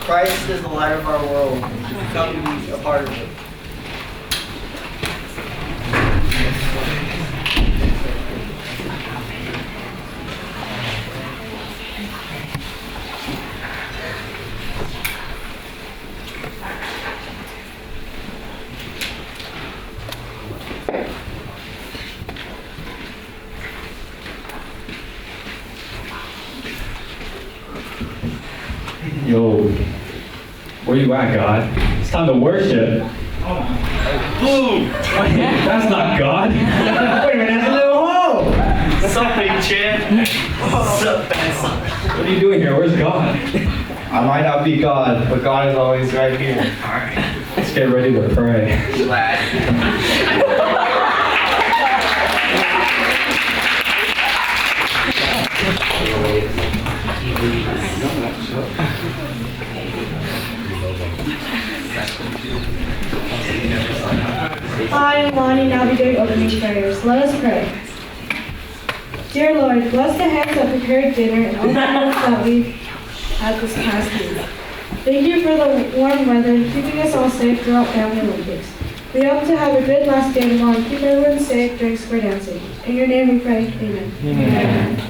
Christ is the light of our world. Come be a part of it. Yo, where you at, God? It's time to worship. Boom! That's not God. Wait a minute, that's a little hole. Something, champ. What are you doing here? Where's God? I might not be God, but God is always right here. Alright, let's get ready to pray. I am Lonnie, now be doing opening prayers. Let us pray. Dear Lord, bless the hands that prepared dinner and all the meals that we've had this past week. Thank you for the warm weather, keeping us all safe throughout Family Olympics. We hope to have a good last day tomorrow and keep everyone safe during square dancing. In your name we pray, amen. Amen.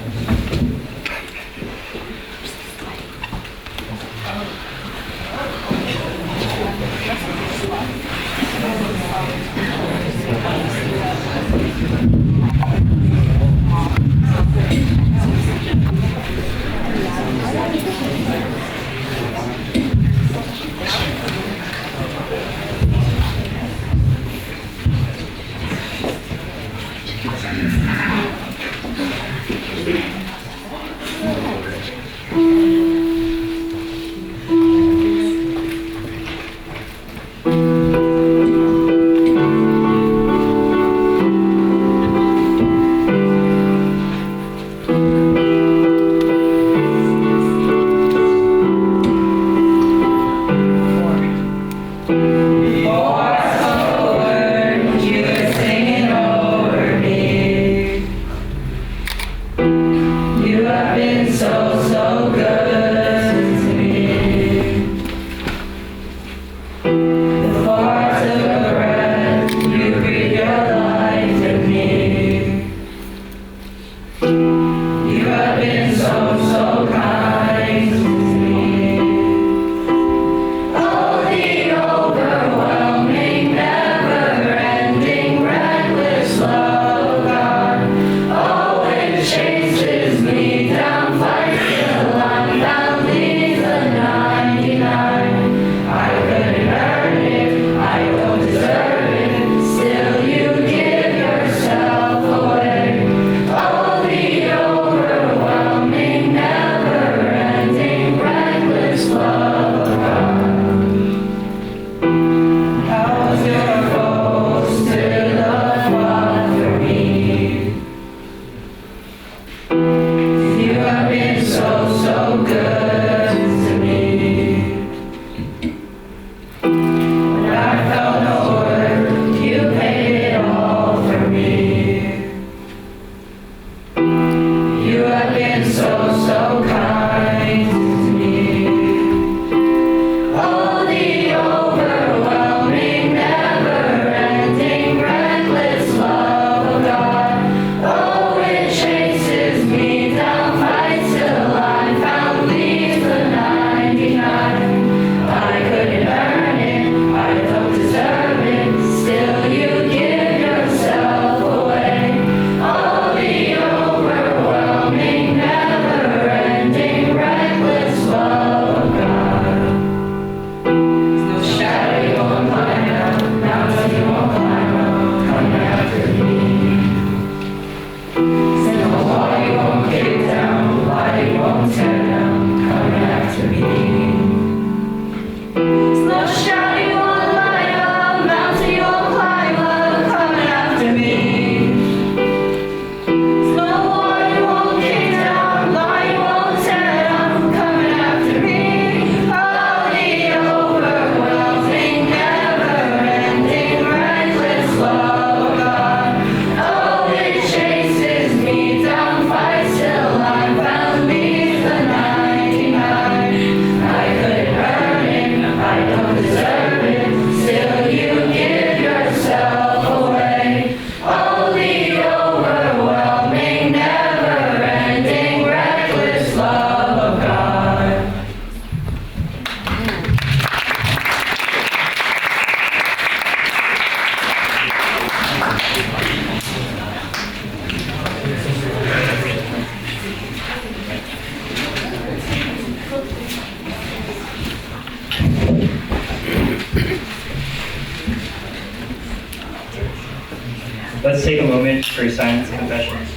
let's take a moment for silence confessions.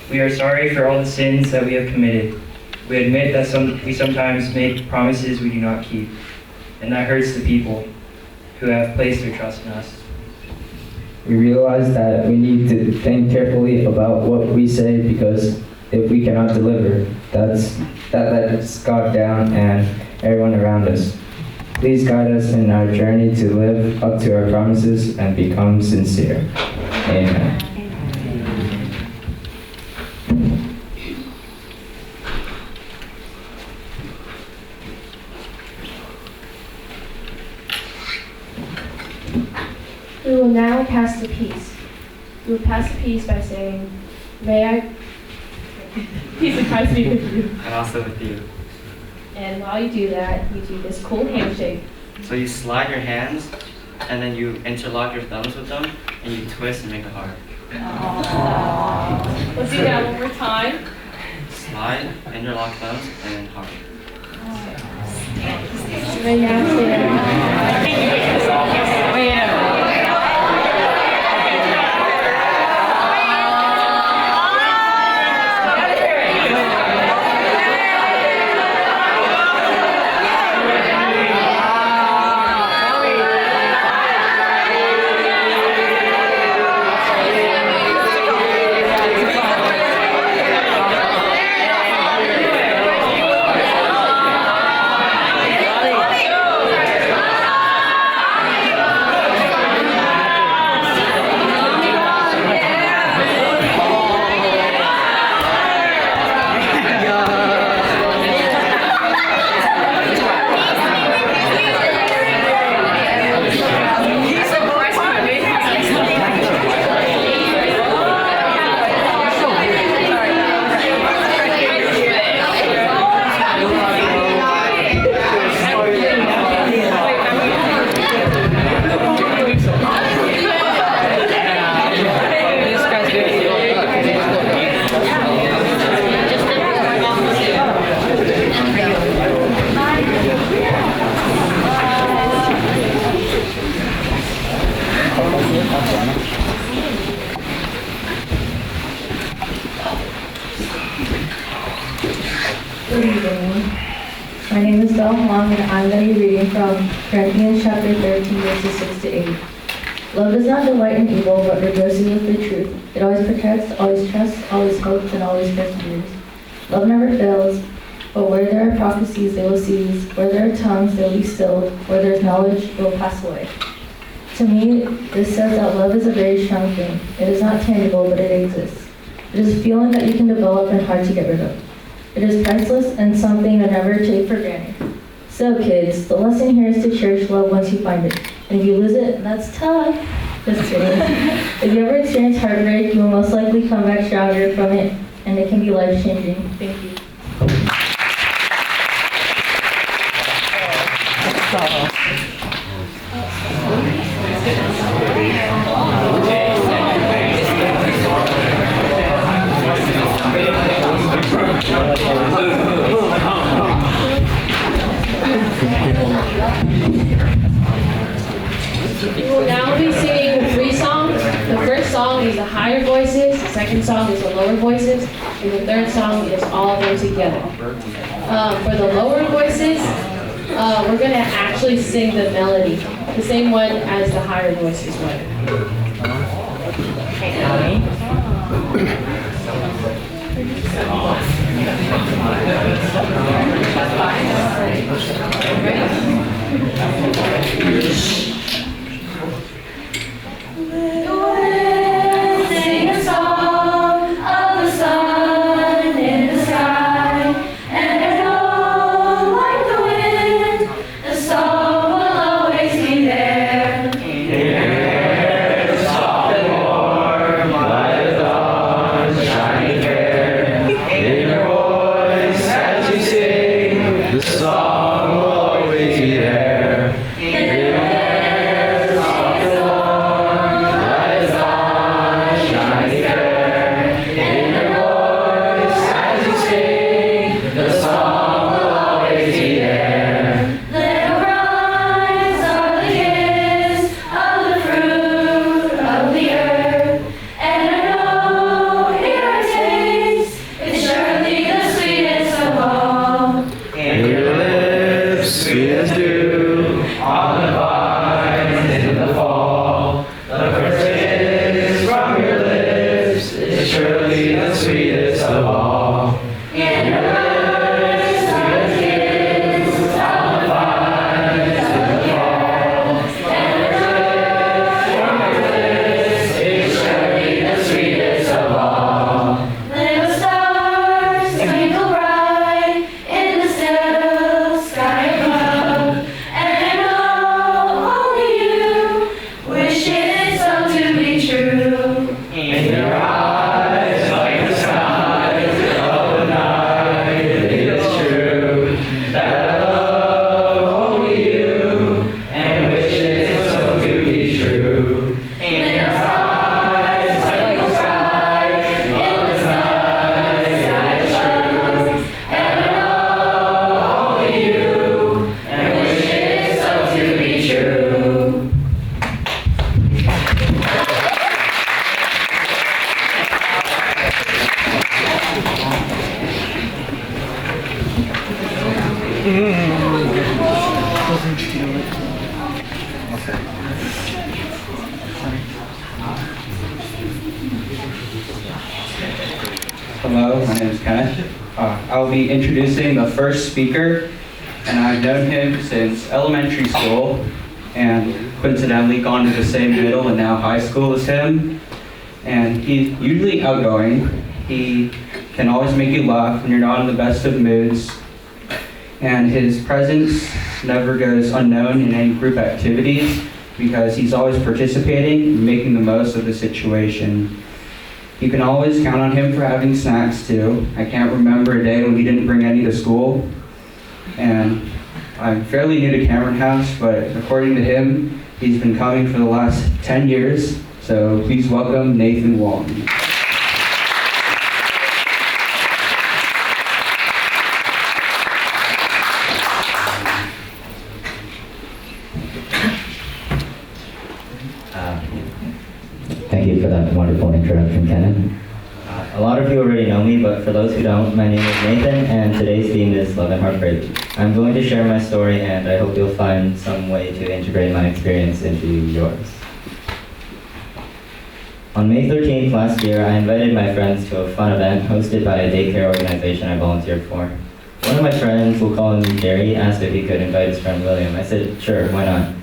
We are sorry for all the sins that we have committed. We admit that we sometimes make promises we do not keep, and that hurts the people who have placed their trust in us. We realize that we need to think carefully about what we say, because if we cannot deliver, that lets God down and everyone around us. Please guide us in our journey to live up to our promises and become sincere. Amen. We will now pass the peace. We will pass the peace by saying, "May I peace of Christ be with you." And also with you. And while you do that, you do this cool handshake. So you slide your hands, and then you interlock your thumbs with them, and you twist and make a heart. Let's do that one more time. Slide, interlock thumbs, and then heart. Right now, stand. Good evening. My name is Belle Huang, and I'm going to be reading from Corinthians chapter 13, verses 6 to 8. Love does not delight in evil, but rejoices with the truth. It always protects, always trusts, always hopes, and always perseveres. Love never fails, but where there are prophecies, they will cease. Where there are tongues, they will be stilled. Where there is knowledge, it will pass away. To me, this says that love is a very strong thing. It is not tangible, but it exists. It is a feeling that you can develop and hard to get rid of. It is priceless and something to never take for granted. So kids, the lesson here is to cherish love once you find it. And if you lose it, that's tough. Just kidding. If you ever experience heartbreak, you will most likely come back stronger from it, and it can be life-changing. Thank you. We will now be singing 3 songs. The first song is the higher voices, the second song is the lower voices, and the third song is all of them together. For the lower voices, we're going to actually sing the melody, the same one as the higher voices would. Sing a song of the sun in the sky, and I know, like the wind, the song will always be there. The song will always be there. Hello, my name is Kenneth. I'll be introducing the first speaker, and I've known him since elementary school, and coincidentally gone to the same middle and now high school as him. And he's usually outgoing. He can always make you laugh when you're not in the best of moods. And his presence never goes unknown in any group activities because he's always participating and making the most of the situation. You can always count on him for having snacks too. I can't remember a day when he didn't bring any to school. And I'm fairly new to Cameron House, but according to him, he's been coming for the last 10 years. So please welcome Nathan Wong. Thank you for that wonderful introduction, Kenneth. A lot of you already know me, but for those who don't, my name is Nathan, and today's theme is Love and Heartbreak. I'm going to share my story, and I hope you'll find some way to integrate my experience into yours. On May 13th last year, I invited my friends to a fun event hosted by a daycare organization I volunteered for. One of my friends, we'll call him Gary, asked if he could invite his friend William. I said, sure, why not?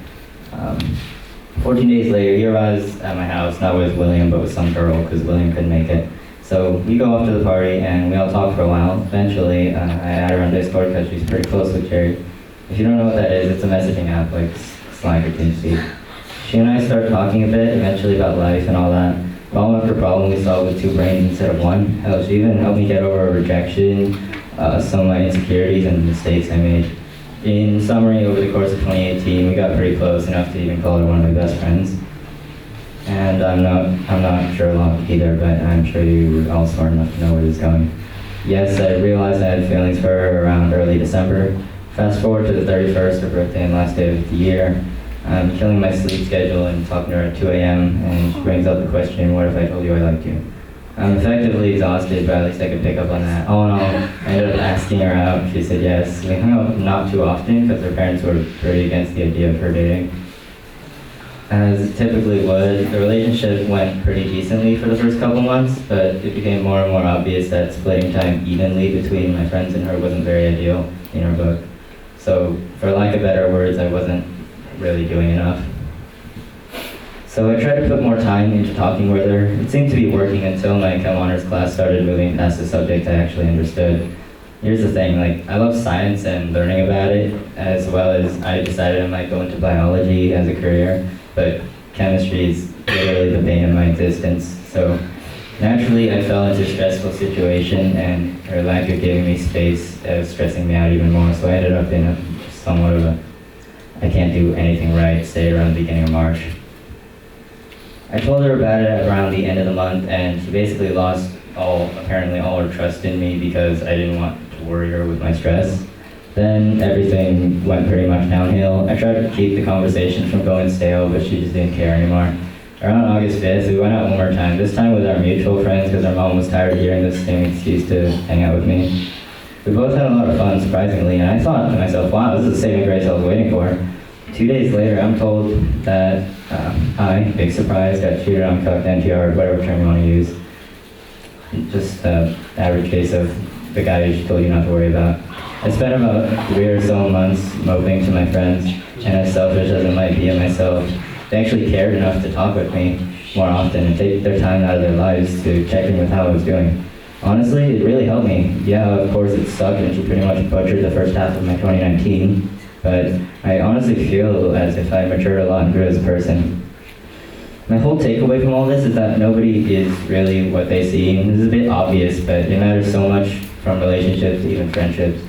14 days later, he arrives at my house, not with William, but with some girl, because William couldn't make it. So we go off to the party, and we all talk for a while. Eventually, I add her on Discord because she's pretty close with Jerry. If you don't know what that is, it's a messaging app, like Slack or TeamSpeak. She and I start talking a bit, eventually about life and all that. Problem after problem, we solved with two brains instead of one. Hell, she even helped me get over rejection, some of my insecurities and mistakes I made. In summary, over the course of 2018, we got pretty close enough to even call her one of my best friends. And I'm not Sherlock either, but I'm sure you're all smart enough to know where this is going. Yes, I realized I had feelings for her around early December. Fast forward to the 31st, her birthday and last day of the year. I'm killing my sleep schedule and talking to her at 2 a.m. and she brings up the question, what if I told you I liked you? I'm effectively exhausted, but at least I could pick up on that. All in all, I ended up asking her out. She said yes. We hung out not too often because her parents were pretty against the idea of her dating. As it typically would, the relationship went pretty decently for the first couple months, but it became more and more obvious that splitting time evenly between my friends and her wasn't very ideal in her book. So, for lack of better words, I wasn't really doing enough. So I tried to put more time into talking with her. It seemed to be working until my Chem Honors class started moving past the subject I actually understood. Here's the thing, I love science and learning about it, as well as I decided I might go into biology as a career, but chemistry is literally the bane of my existence. So naturally I fell into a stressful situation, and her lack of giving me space was stressing me out even more, so I ended up in a somewhat of a I can't do anything right state around the beginning of March. I told her about it around the end of the month, and she basically lost apparently all her trust in me because I didn't want to worry her with my stress. Then everything went pretty much downhill. I tried to keep the conversation from going stale, but she just didn't care anymore. Around August 5th, we went out one more time, this time with our mutual friends because our mom was tired of hearing this same excuse to hang out with me. We both had a lot of fun, surprisingly, and I thought to myself, wow, this is the saving grace I was waiting for. 2 days later, I'm told that I, big surprise, got cheated on, cucked, NTR, whatever term you want to use. Just average case of the guy who told you not to worry about. I spent about 3 or so months moping to my friends, and as selfish as it might be of myself, they actually cared enough to talk with me more often and take their time out of their lives to check in with how I was doing. Honestly, it really helped me. Yeah, of course it sucked and she pretty much butchered the first half of my 2019, but I honestly feel as if I matured a lot and grew as a person. My whole takeaway from all this is that nobody is really what they seem. This is a bit obvious, but it matters so much from relationships to even friendships.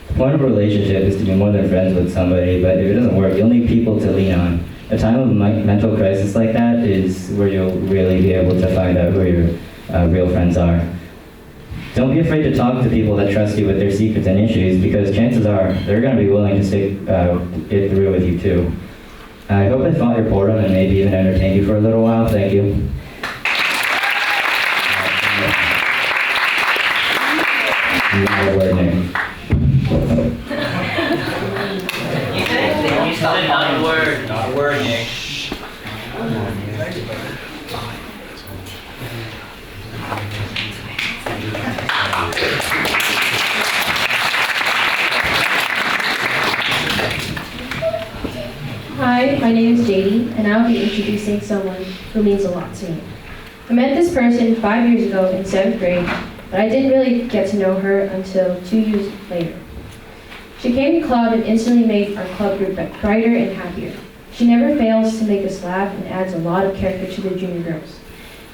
The point of a relationship is to be more than friends with somebody, but if it doesn't work, you'll need people to lean on. A time of mental crisis like that is where you'll really be able to find out who your real friends are. Don't be afraid to talk to people that trust you with their secrets and issues, because chances are they're going to be willing to stick it through with you too. I hope I fought your boredom and maybe even entertained you for a little while. Thank you. Hi, my name is JD, and I'll be introducing someone who means a lot to me. I met this person 5 years ago in 7th grade, but I didn't really get to know her until 2 years later. She came to club and instantly made our club group brighter and happier. She never fails to make us laugh and adds a lot of character to the junior girls.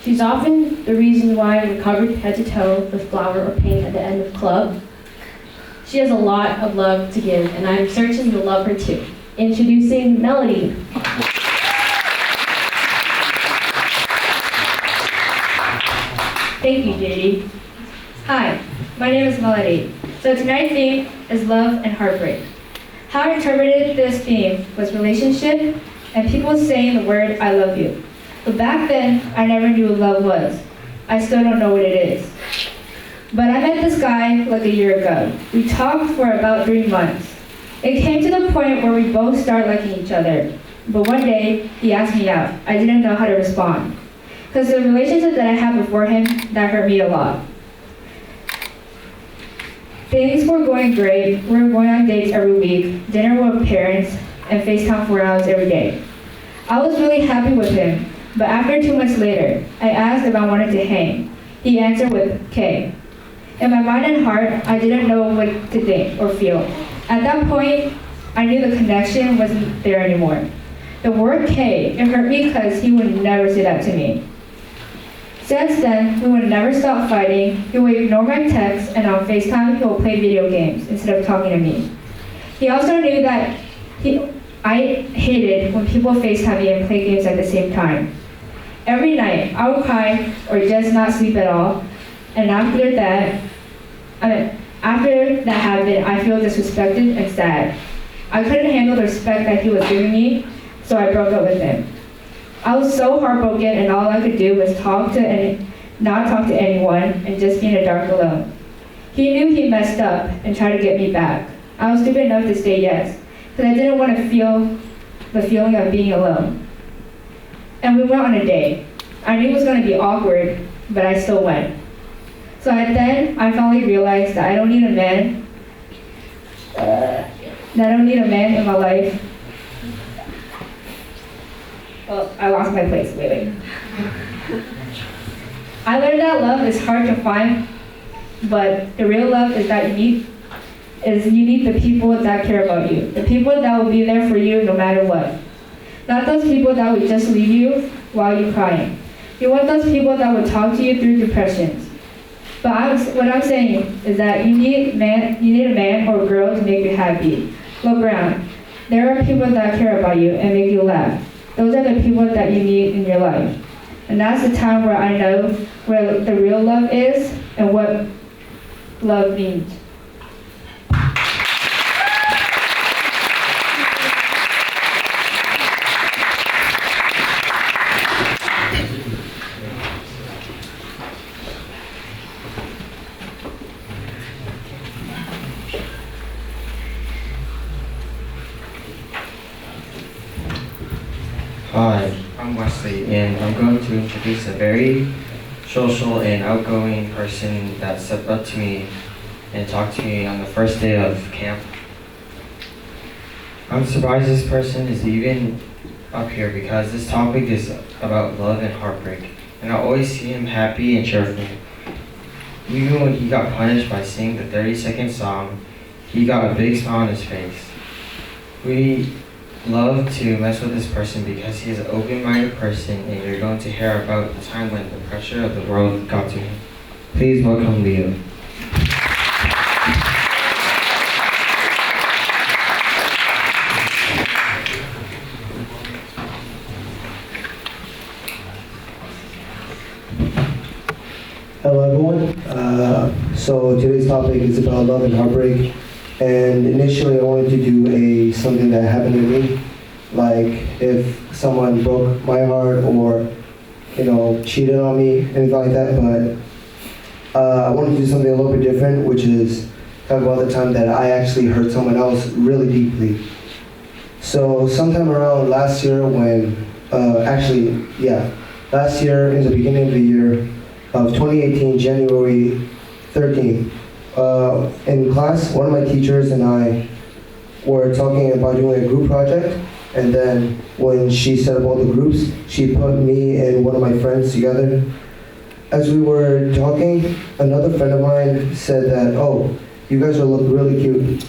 She's often the reason why we're covered head to toe with flour or paint at the end of club. She has a lot of love to give, and I'm certain you'll love her too. Introducing Melody. Thank you, JD. Hi, my name is Melody. So tonight's theme is love and heartbreak. How I interpreted this theme was relationship and people saying the word I love you. But back then, I never knew what love was. I still don't know what it is. But I met this guy like a year ago. We talked for about 3 months. It came to the point where we both started liking each other. But one day, he asked me out. I didn't know how to respond. Because the relationship that I had before him, that hurt me a lot. Things were going great. We were going on dates every week, dinner with parents, and FaceTime 4 hours every day. I was really happy with him, but after 2 months later, I asked if I wanted to hang. He answered with K. In my mind and heart, I didn't know what to think or feel. At that point, I knew the connection wasn't there anymore. The word K, it hurt me because he would never say that to me. Since then, we would never stop fighting. He would ignore my texts, and on FaceTime, he would play video games instead of talking to me. He also knew that I hated when people FaceTime me and play games at the same time. Every night, I would cry or just not sleep at all. And after that happened, I feel disrespected and sad. I couldn't handle the respect that he was giving me, so I broke up with him. I was so heartbroken, and all I could do was not talk to anyone and just be in the dark alone. He knew he messed up and tried to get me back. I was stupid enough to say yes, because I didn't want to feel the feeling of being alone. And we went on a date. I knew it was going to be awkward, but I still went. So then I finally realized that I don't need a man in my life. Well, I lost my place, wait. I learned that love is hard to find, but the real love is that you need the people that care about you, the people that will be there for you no matter what. Not those people that will just leave you while you're crying. You want those people that will talk to you through depressions. But what I'm saying is that you need a man or a girl to make you happy. Look around. There are people that care about you and make you laugh. Those are the people that you need in your life. And that's the time where I know where the real love is and what love means. Hi, I'm Wesley, and I'm going to introduce a very social and outgoing person that stepped up to me and talked to me on the first day of camp. I'm surprised this person is even up here because this topic is about love and heartbreak, and I always see him happy and cheerful. Even when he got punished by singing the 30-second song, he got a big smile on his face. We love to mess with this person because he is an open-minded person, and you're going to hear about the time when the pressure of the world got to him. Please welcome Leo. Hello everyone. So today's topic is about love and heartbreak. And initially I wanted to do something that happened to me. Like if someone broke my heart or, cheated on me, anything like that. But I wanted to do something a little bit different, which is talk about the time that I actually hurt someone else really deeply. So sometime around last year last year in the beginning of the year, of 2018, January 13th. In class, one of my teachers and I were talking about doing a group project, And then when she set up all the groups, she put me and one of my friends together. As we were talking, another friend of mine said that, oh, you guys will look really cute.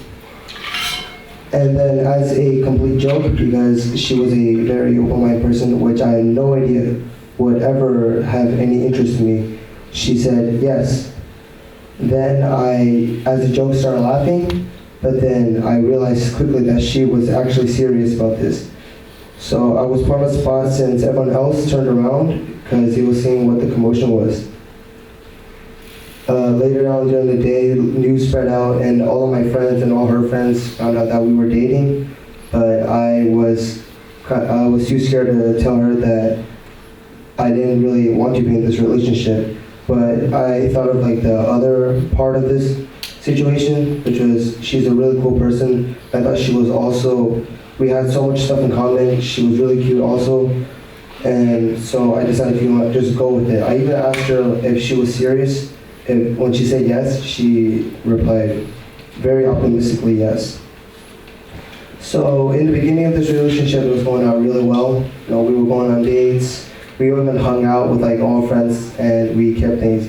And then as a complete joke, because she was a very open-minded person, which I had no idea would ever have any interest in me, she said yes. Then I, as a joke, started laughing, but then I realized quickly that she was actually serious about this. So I was put on the spot since everyone else turned around because he was seeing what the commotion was. Later on during the day, news spread out and all of my friends and all her friends found out that we were dating, but I was too scared to tell her that I didn't really want to be in this relationship. But I thought of like the other part of this situation, which was she's a really cool person. I thought she was also, we had so much stuff in common. She was really cute also. And so I decided to just go with it. I even asked her if she was serious. When she said yes, she replied very optimistically yes. So in the beginning of this relationship, it was going out really well. You know, we were going on dates. We even hung out with like all friends, and we kept things,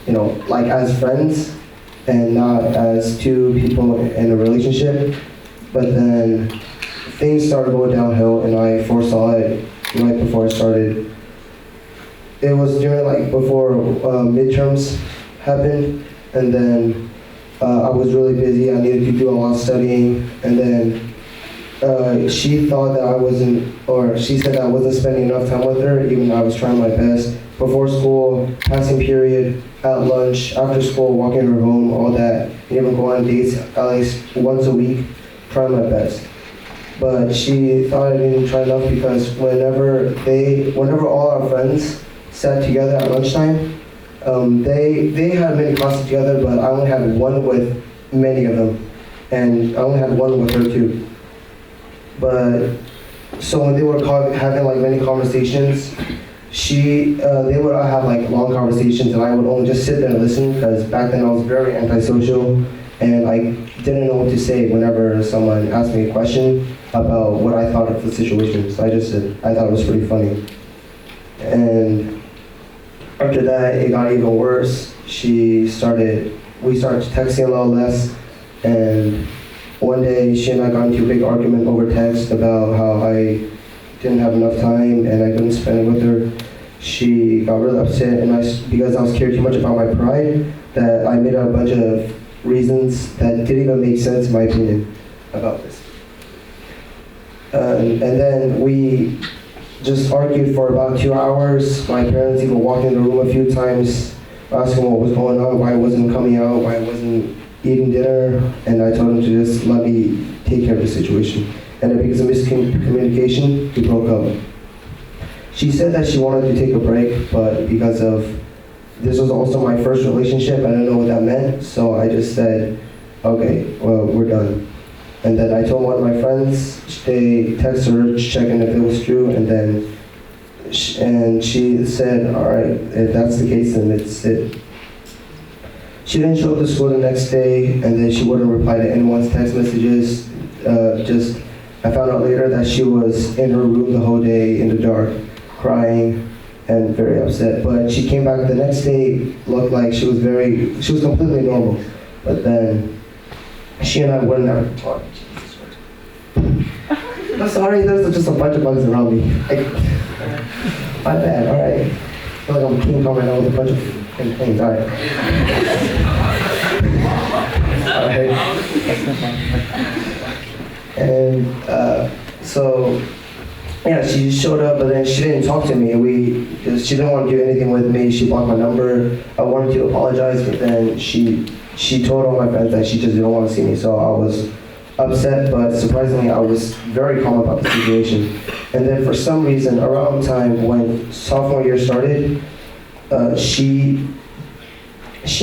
you know, like as friends and not as two people in a relationship. But then things started going downhill, and I foresaw it right before I started. It was during like before midterms happened, and then I was really busy. I needed to do a lot of studying, and then she thought that I wasn't, or she said that I wasn't spending enough time with her, even though I was trying my best. Before school, passing period, at lunch, after school, walking her home, all that, and even going on dates at least once a week, trying my best. But she thought I didn't try enough because whenever all our friends sat together at lunchtime, they had many classes together, but I only had one with many of them, and I only had one with her too. But so when they were having like many conversations, they would have like long conversations, and I would only just sit there and listen because back then I was very antisocial, and I didn't know what to say whenever someone asked me a question about what I thought of the situation. So I just said I thought it was pretty funny. And after that, it got even worse. We started texting a lot less, and one day she and I got into a big argument over text about how I didn't have enough time and I couldn't spend it with her. She got really upset, and because I was cared too much about my pride, that I made up a bunch of reasons that didn't even make sense in my opinion about this. And then we just argued for about 2 hours. My parents even walked in the room a few times, asking what was going on, why I wasn't coming out, why I wasn't eating dinner, and I told them to just let me take care of the situation. And then because of miscommunication, we broke up. She said that she wanted to take a break, but because of this was also my first relationship, I didn't know what that meant, so I just said, okay, well, we're done. And then I told one of my friends, they texted her checking if it was true, and then she said, all right, if that's the case, then it's it. She didn't show up to school the next day, and then she wouldn't reply to anyone's text messages. I found out later that she was in her room the whole day in the dark, crying and very upset. But she came back the next day, looked like she was completely normal. But then she and I wouldn't have talked. I'm sorry, there's just a bunch of bugs around me. My bad, all right. I feel like I'm King Kong right now with a bunch of things, all right. All right. And so, yeah, she showed up, but then she didn't talk to me. She didn't want to do anything with me. She blocked my number. I wanted to apologize, but then she told all my friends that she just didn't want to see me. So I was upset, but surprisingly, I was very calm about the situation. And then for some reason, around time when sophomore year started, she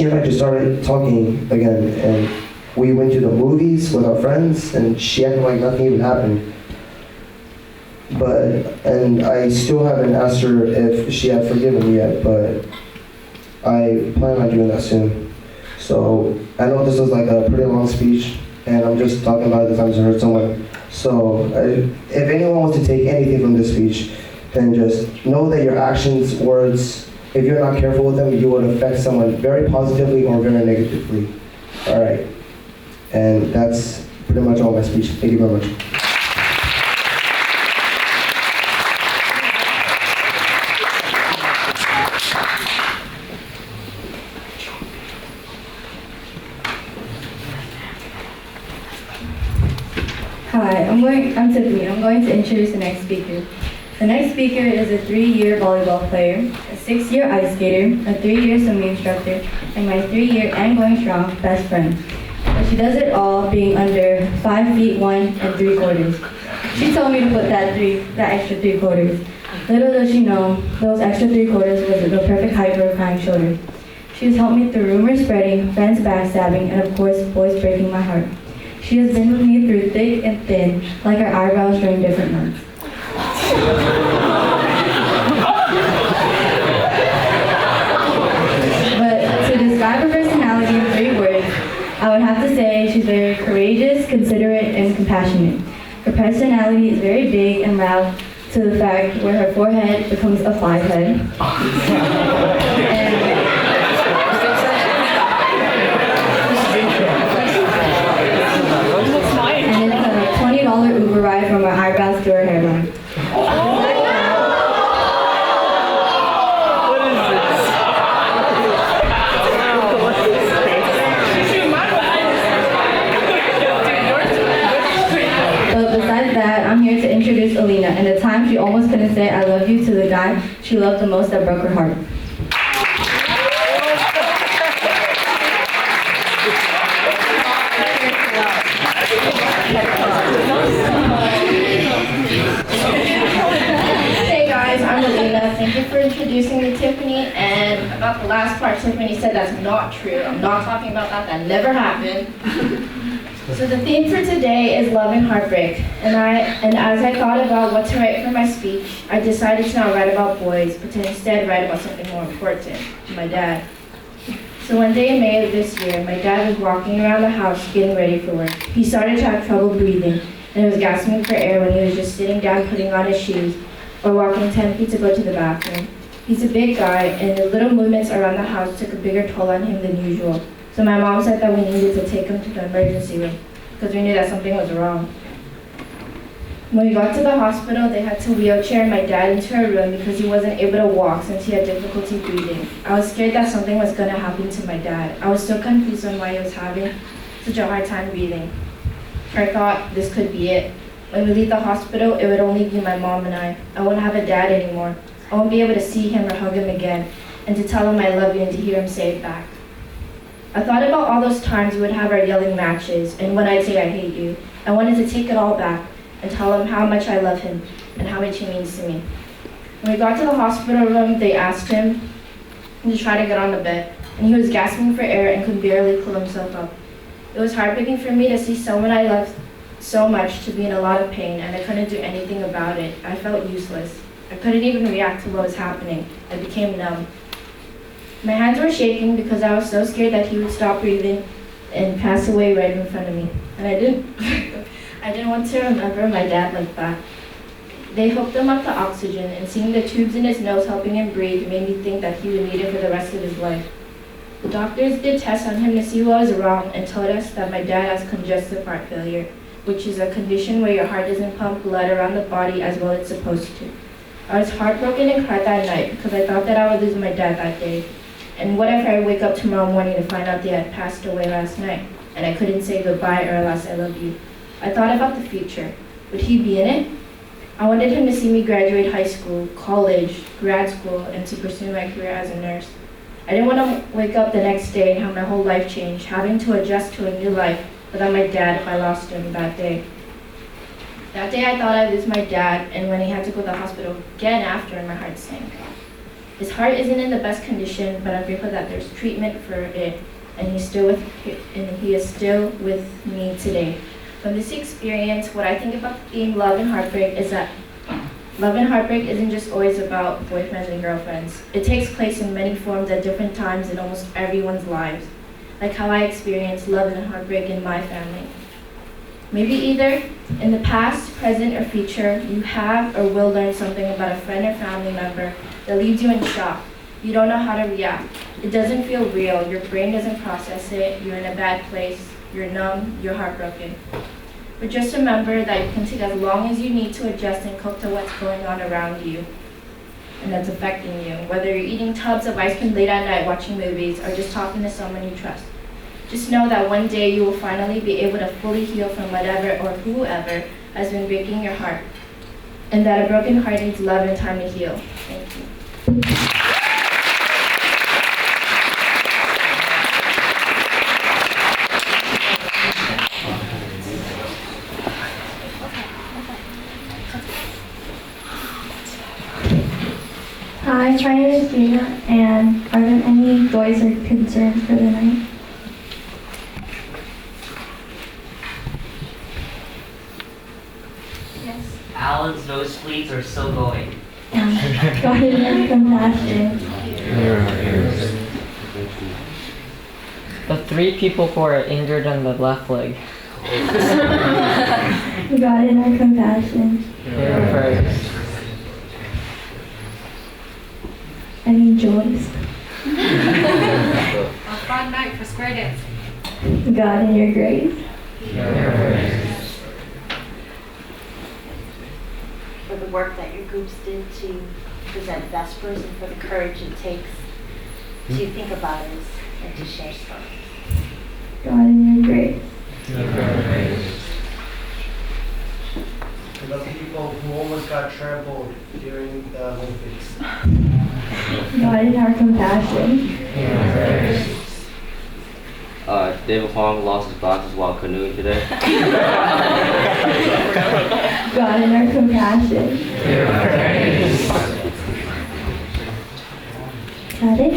and I just started talking again, and we went to the movies with our friends, and she acted like nothing even happened. And I still haven't asked her if she had forgiven me yet, but I plan on doing that soon. So I know this was like a pretty long speech, and I'm just talking about the times I hurt someone. So if anyone wants to take anything from this speech, then just know that your actions, words, if you're not careful with them, you will affect someone very positively or very negatively. All right. And that's pretty much all my speech. Thank you very much. Hi, I'm Tiffany. I'm going to introduce the next speaker. The next speaker is a 3-year volleyball player, a 6-year ice skater, a 3-year swimming instructor, and my 3-year and going strong best friend. But she does it all being under 5 feet 1 3/4. She told me to put that extra 3/4. Little does she know, those extra 3/4 was the perfect height for a crying shoulder. She has helped me through rumors spreading, friends backstabbing, and of course, boys breaking my heart. She has been with me through thick and thin, like our eyebrows during different months. But to describe her personality in 3 words, I would have to say she's very courageous, considerate, and compassionate. Her personality is very big and loud to the fact where her forehead becomes a 5 head. And it's a $20 Uber ride from her eyebrows to her hairline. But besides that, I'm here to introduce Alina, and the time she almost couldn't say I love you to the guy she loved the most that broke her heart. Hey guys, I'm Alina. Thank you for introducing me, Tiffany. And about the last part, Tiffany said that's not true. I'm not talking about that. That never happened. So the theme for today is love and heartbreak. And as I thought about what to write for my speech, I decided to not write about boys, but to instead write about something more important, my dad. So one day in May of this year, my dad was walking around the house getting ready for work. He started to have trouble breathing, and he was gasping for air when he was just sitting down putting on his shoes or walking 10 feet to go to the bathroom. He's a big guy, and the little movements around the house took a bigger toll on him than usual. So my mom said that we needed to take him to the emergency room because we knew that something was wrong. When we got to the hospital, they had to wheelchair my dad into a room because he wasn't able to walk since he had difficulty breathing. I was scared that something was going to happen to my dad. I was so confused on why he was having such a hard time breathing. I thought this could be it. When we leave the hospital, it would only be my mom and I. I wouldn't have a dad anymore. I won't be able to see him or hug him again, and to tell him I love you and to hear him say it back. I thought about all those times we would have our yelling matches, and when I'd say I hate you. I wanted to take it all back and tell him how much I love him and how much he means to me. When we got to the hospital room, they asked him to try to get on the bed, and he was gasping for air and could barely pull himself up. It was heartbreaking for me to see someone I loved so much to be in a lot of pain, and I couldn't do anything about it. I felt useless. I couldn't even react to what was happening. I became numb. My hands were shaking because I was so scared that he would stop breathing and pass away right in front of me. And I didn't want to remember my dad like that. They hooked him up to oxygen, and seeing the tubes in his nose helping him breathe made me think that he would need it for the rest of his life. The doctors did tests on him to see what was wrong and told us that my dad has congestive heart failure, which is a condition where your heart doesn't pump blood around the body as well as it's supposed to. I was heartbroken and cried that night because I thought that I would lose my dad that day. And what if I wake up tomorrow morning to find out they had passed away last night and I couldn't say goodbye or last I love you? I thought about the future. Would he be in it? I wanted him to see me graduate high school, college, grad school, and to pursue my career as a nurse. I didn't want to wake up the next day and have my whole life change, having to adjust to a new life without my dad if I lost him that day. That day I thought I'd lose my dad, and when he had to go to the hospital again after, my heart sank. His heart isn't in the best condition, but I'm grateful that there's treatment for it, and he is still with me today. From this experience, what I think about the theme love and heartbreak is that love and heartbreak isn't just always about boyfriends and girlfriends. It takes place in many forms at different times in almost everyone's lives, like how I experienced love and heartbreak in my family. Maybe either in the past, present, or future, you have or will learn something about a friend or family member that leaves you in shock. You don't know how to react. It doesn't feel real. Your brain doesn't process it. You're in a bad place. You're numb. You're heartbroken. But just remember that you can take as long as you need to adjust and cope to what's going on around you and that's affecting you, whether you're eating tubs of ice cream late at night, watching movies, or just talking to someone you trust. Just know that one day you will finally be able to fully heal from whatever or whoever has been breaking your heart, and that a broken heart needs love and time to heal. Thank you. Hi, my name is Gina, and are there any joys or concerns for the night? Yes. Alan's nosebleeds are still going. God in your compassion. The 3 people who are injured on the left leg. God in our compassion. Any joys? A fun night for square dance. God in your grace. For the work that your groups did to present Vespers and for the courage it takes to think about us and to share stories. God in your grace. For the people who almost got trampled during the Olympics. God in our compassion. David Huang lost his glasses while canoeing today. God in our compassion. Got it?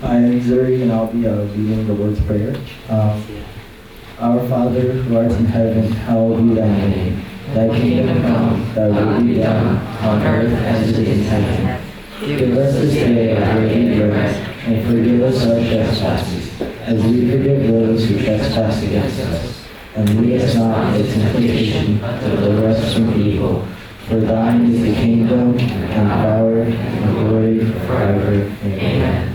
I am Zuri, and I'll be leading the Lord's Prayer. Our Father, who art in heaven, hallowed be thy name. Thy kingdom come, thy will be done, on earth as it is in heaven. Give us this day our daily bread, and forgive us our trespasses, as we forgive those who trespass against us. And lead us not into temptation, but deliver us from evil. For thine is the kingdom, and power, and glory, forever. Amen.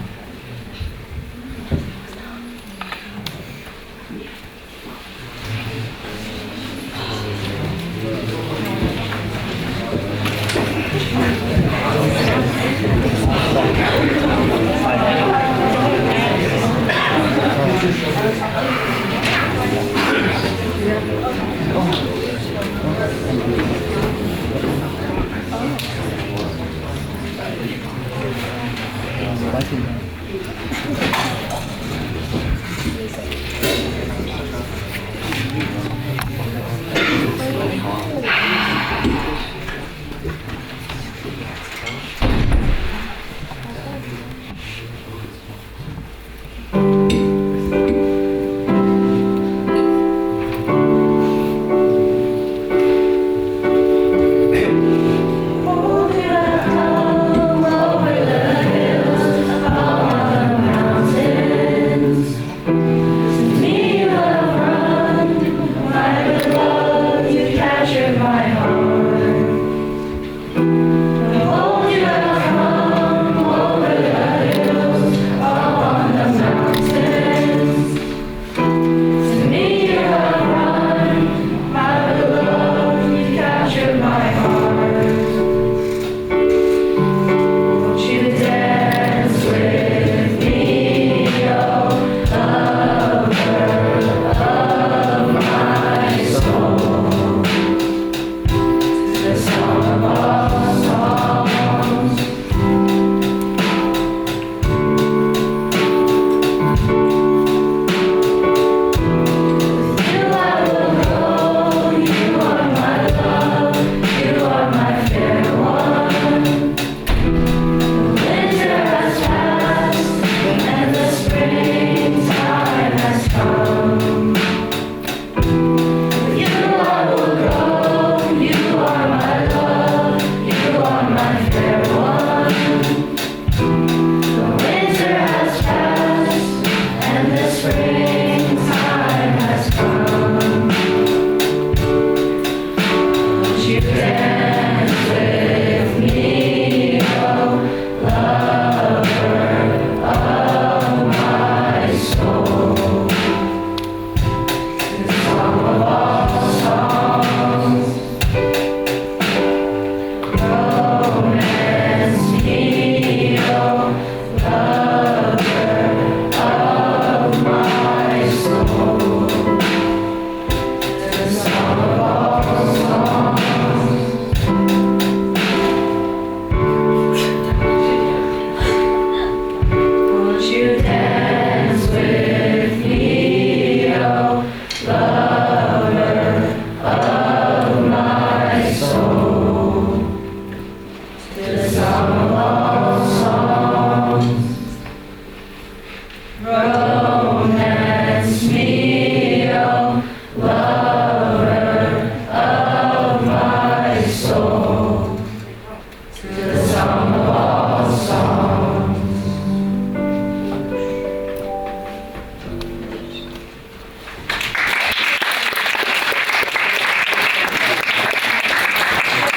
My love, you captured my heart.